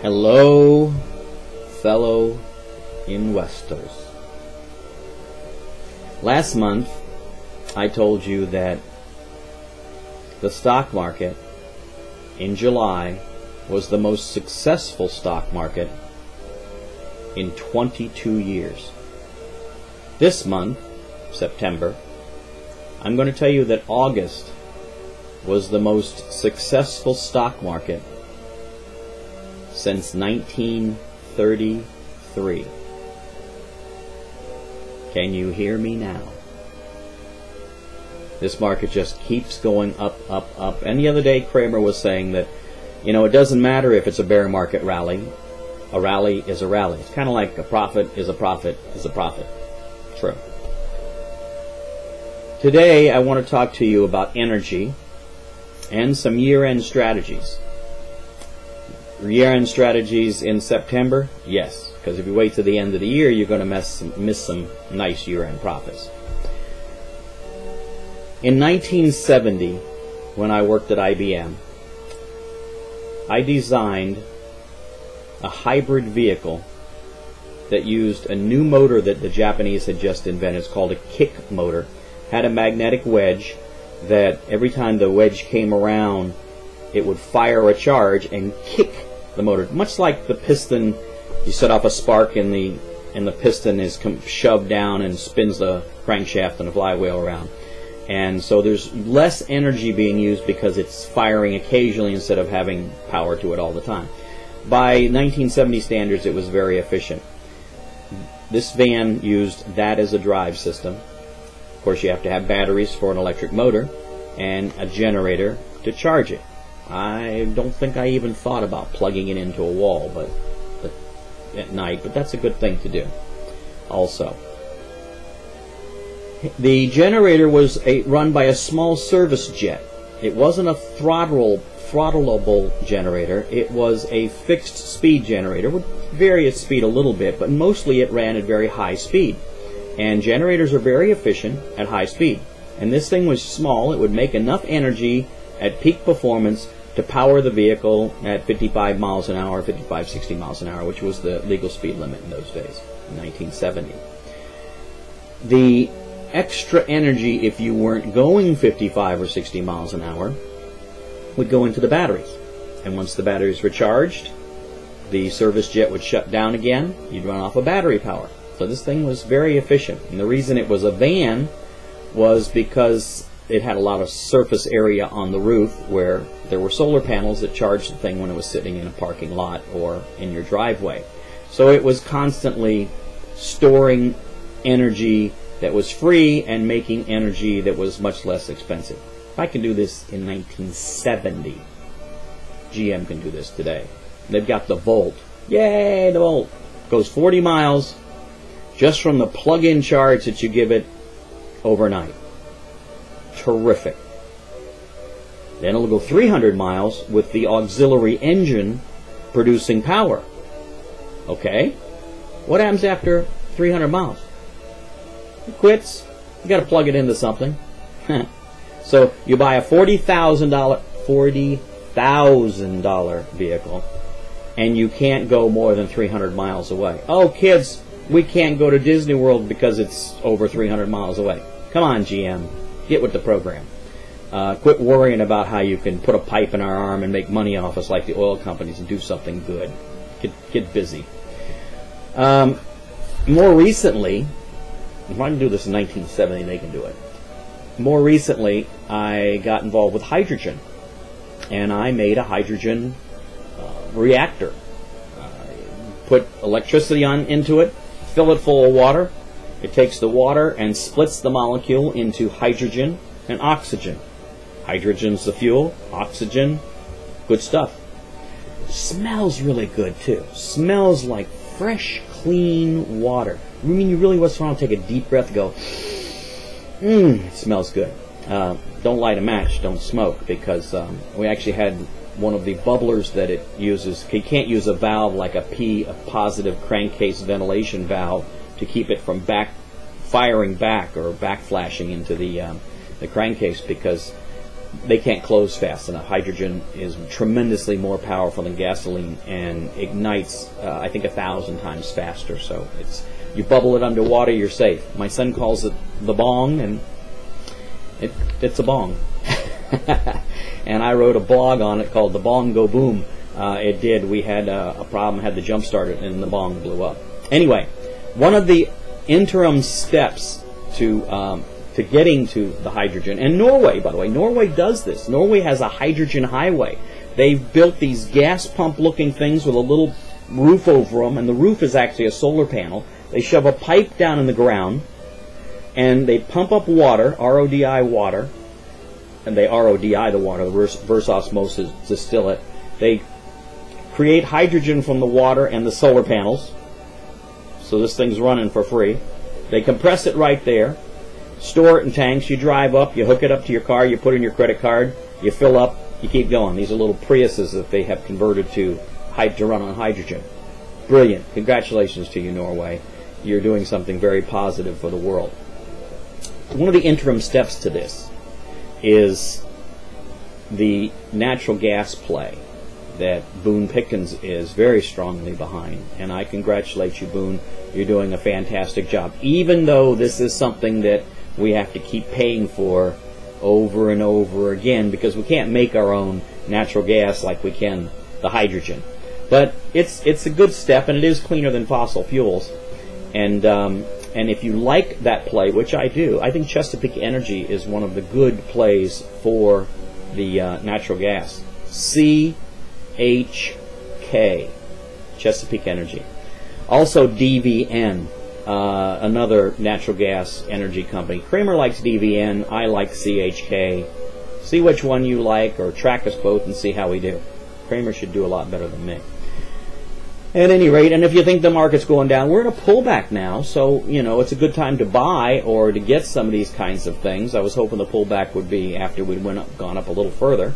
Hello, fellow investors. Last month, I told you that the stock market in July was the most successful stock market in 22 years. This month, September, I'm going to tell you that August was the most successful stock market since 1933. Can you hear me now? This market just keeps going up, up, up. And the other day, Kramer was saying that, you know, it doesn't matter if it's a bear market rally. A rally is a rally. It's kind of like a profit is a profit is a profit. True. Today, I want to talk to you about energy and some year-end strategies. Year-end strategies in September? Yes, because if you wait to the end of the year, you're going to miss some nice year-end profits. In 1970, when I worked at IBM, I designed a hybrid vehicle that used a new motor that the Japanese had just invented. It's called a kick motor. Had a magnetic wedge that every time the wedge came around, it would fire a charge and kick the motor, much like the piston. You set off a spark and the piston is shoved down and spins the crankshaft and the flywheel around. And so there's less energy being used because it's firing occasionally instead of having power to it all the time. By 1970 standards, it was very efficient. This van used that as a drive system. Of course, you have to have batteries for an electric motor and a generator to charge it. I don't think I even thought about plugging it into a wall but at night, but that's a good thing to do also. The generator was run by a small service jet. It wasn't a throttleable generator. It was a fixed speed generator. It would vary its speed a little bit, but mostly it ran at very high speed. And generators are very efficient at high speed. And this thing was small. It would make enough energy at peak performance to power the vehicle at 55 miles an hour, 55, 60 miles an hour, which was the legal speed limit in those days, in 1970. The extra energy, if you weren't going 55 or 60 miles an hour, would go into the batteries. And once the batteries were charged, the service jet would shut down again. You'd run off of battery power. So this thing was very efficient. And the reason it was a van was because it had a lot of surface area on the roof where there were solar panels that charged the thing when it was sitting in a parking lot or in your driveway. So it was constantly storing energy that was free and making energy that was much less expensive. If I can do this in 1970, GM can do this today. They've got the Volt. Yay, the Volt! Goes 40 miles just from the plug-in charge that you give it overnight. Terrific. Then it'll go 300 miles with the auxiliary engine producing power. Okay? What happens after 300 miles? It quits. You got to plug it into something. So you buy a $40,000 vehicle, and you can't go more than 300 miles away. Oh, kids, we can't go to Disney World because it's over 300 miles away. Come on, GM. Get with the program. Quit worrying about how you can put a pipe in our arm and make money off us like the oil companies and do something good. Get busy. More recently, if I can do this in 1970, they can do it. More recently, I got involved with hydrogen, and I made a hydrogen reactor. Put electricity into it, fill it full of water. It takes the water and splits the molecule into hydrogen and oxygen. Hydrogen's the fuel, oxygen, good stuff. Smells really good too. Smells like fresh, clean water. I mean, you really want to take a deep breath and go, it smells good. Don't light a match, don't smoke, because we actually had one of the bubblers that it uses. You can't use a valve like a positive crankcase ventilation valve to keep it from firing back or backflashing into the crankcase, because they can't close fast enough. Hydrogen is tremendously more powerful than gasoline and ignites, I think, 1,000 times faster. So you bubble it underwater, you're safe. My son calls it the bong, and it's a bong. And I wrote a blog on it called The Bong Go Boom. It did. We had a problem, had the jump started, and the bong blew up. Anyway, one of the interim steps to getting to the hydrogen, and Norway, by the way, Norway does this. Norway has a hydrogen highway. They've built these gas pump-looking things with a little roof over them, and the roof is actually a solar panel. They shove a pipe down in the ground, and they pump up water, RODI water, and they RODI the water, reverse osmosis, distill it. They create hydrogen from the water and the solar panels, so this thing's running for free. They compress it right there, store it in tanks, you drive up, you hook it up to your car, you put in your credit card, you fill up, you keep going. These are little Priuses that they have converted to run on hydrogen. Brilliant. Congratulations to you, Norway. You're doing something very positive for the world. One of the interim steps to this is the natural gas play that Boone Pickens is very strongly behind. And I congratulate you, Boone. You're doing a fantastic job. Even though this is something that we have to keep paying for over and over again, because we can't make our own natural gas like we can the hydrogen. But it's a good step, and it is cleaner than fossil fuels. And if you like that play, which I do, I think Chesapeake Energy is one of the good plays for the natural gas. CHK, Chesapeake Energy. Also DVN, another natural gas energy company. Kramer likes DVN, I like CHK. See which one you like, or track us both and see how we do. Kramer should do a lot better than me. At any rate, and if you think the market's going down, we're in a pullback now, so, you know, it's a good time to buy or to get some of these kinds of things. I was hoping the pullback would be after we'd gone up a little further.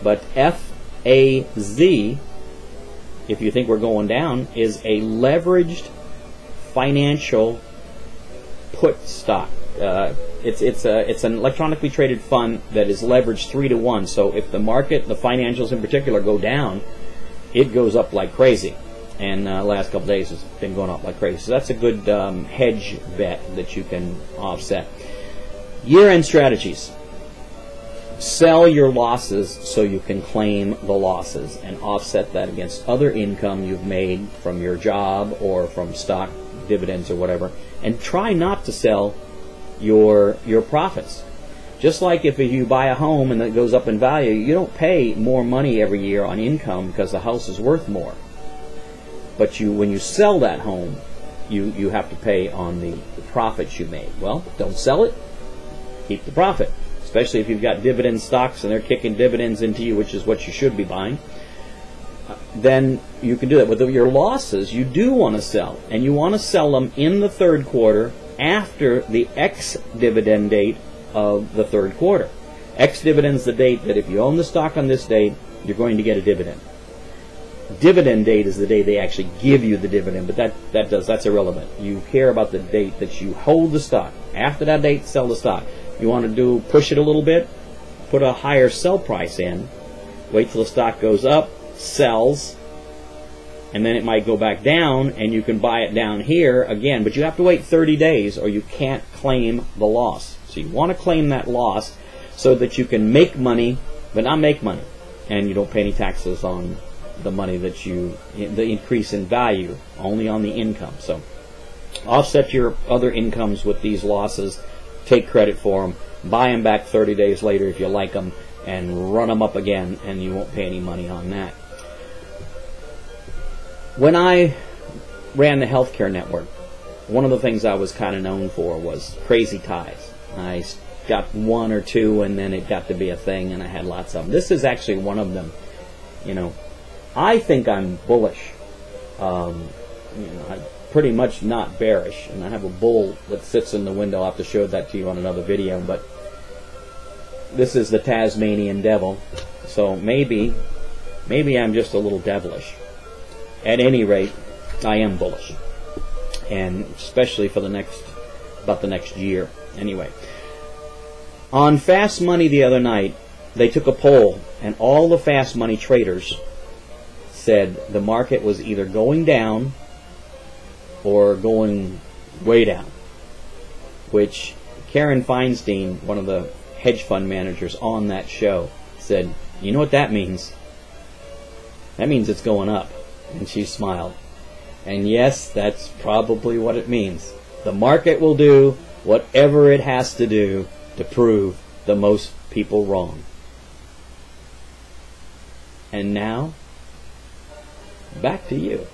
But FAZ, if you think we're going down, is a leveraged financial put stock. It's an electronically traded fund that is leveraged 3 to 1. So if the market, the financials in particular, go down, it goes up like crazy. And last couple of days has been going up like crazy. So that's a good hedge bet that you can offset. Year-end strategies. Sell your losses so you can claim the losses and offset that against other income you've made from your job or from stock dividends or whatever. And try not to sell your profits. Just like if you buy a home and it goes up in value, you don't pay more money every year on income because the house is worth more. But when you sell that home, you have to pay on the profits you made. Well, don't sell it. Keep the profit. Especially if you've got dividend stocks and they're kicking dividends into you, which is what you should be buying. Then you can do that. With your losses, you do want to sell. And you want to sell them in the third quarter after the ex-dividend date of the third quarter. Ex-dividend is the date that if you own the stock on this date, you're going to get a dividend. Dividend date is the day they actually give you the dividend, but that's irrelevant. You care about the date that you hold the stock. After that date, sell the stock. You want to push it a little bit, put a higher sell price in, wait till the stock goes up, sells, and then it might go back down, and you can buy it down here again, but you have to wait 30 days or you can't claim the loss. So you want to claim that loss so that you can make money, but not make money, and you don't pay any taxes on the money that the increase in value, only on the income. So offset your other incomes with these losses, take credit for them, buy them back 30 days later if you like them, and run them up again, and you won't pay any money on that. When I ran the healthcare network, one of the things I was kind of known for was crazy ties. I got one or two, and then it got to be a thing, and I had lots of them. This is actually one of them. You know, I think I'm bullish. I'm pretty much not bearish, and I have a bull that sits in the window. I'll have to show that to you on another video, but this is the Tasmanian devil, so maybe I'm just a little devilish. At any rate, I am bullish, and especially for about the next year. Anyway, on Fast Money the other night, they took a poll, and all the fast money traders said the market was either going down or going way down, which Karen Feinstein, one of the hedge fund managers on that show, said, "You know what that means? That means it's going up." And she smiled. And yes, that's probably what it means. The market will do whatever it has to do to prove the most people wrong. And now, back to you.